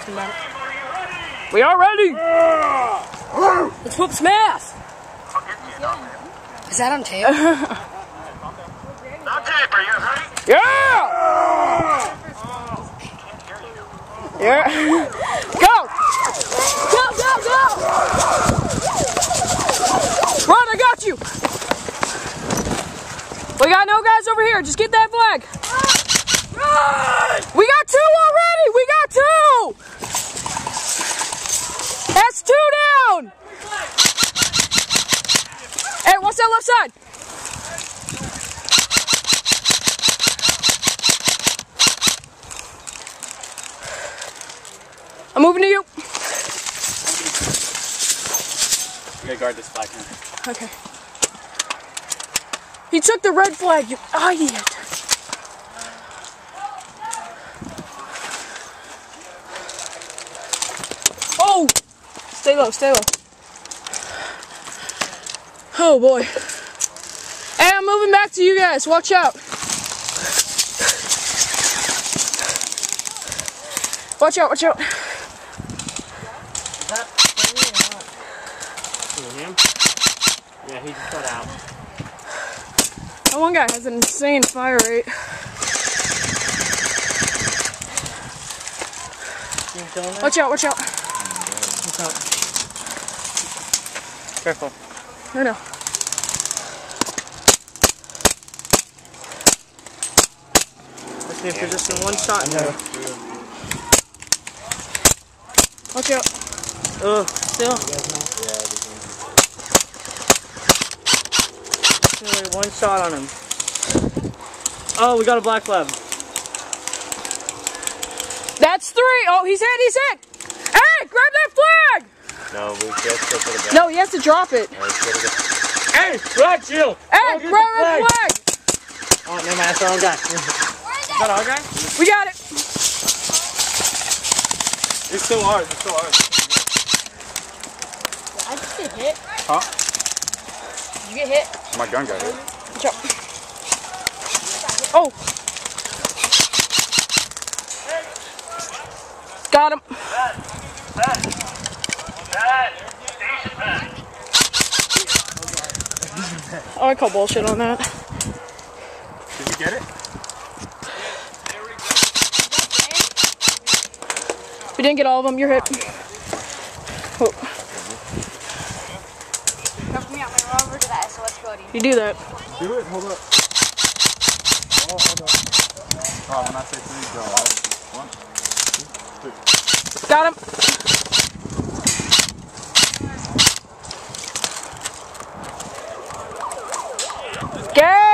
question about it. We are ready! Let's whoop some ass! Is that on tape? On tape, are you ready? Yeah! Yeah! Go! Go, go, go! Run, I got you! We got no guys over here, just get that flag! Run! We got two already! We got two! That's two down! Hey, what's that left side? I'm moving to you. You gotta guard this flag now. Okay. He took the red flag, you idiot. Oh! Stay low, stay low. Oh boy. Hey, I'm moving back to you guys. Watch out. Watch out, watch out. Is that friendly or not? Him? Yeah, he just got out. That one guy has an insane fire rate. Watch out, watch out. What's up? Careful. I know. Let's see if there's just one shot in there. Watch out. Oh, still. Only one shot on him. Oh, we got a black flag. That's three. Oh, he's hit, he's hit. Hey, grab that flag. No, we just go for the No, he has to drop it. Hey, flag shield. Hey, grab that flag. Oh, never mind, that's our own guy. Is that our guy? We got it. It's still ours, it's still ours. I just get hit. Huh? Did you get hit? My gun got hit. Watch out. Oh. Got him. Oh, I call bullshit on that. Did you get it? We didn't get all of them. You're hit. Oh. Help me out, my run over to that SOS code. You do that. Do it, hold up. Oh, hold up. Oh, when I say three, go. 1, 2, 3. Got him. Go!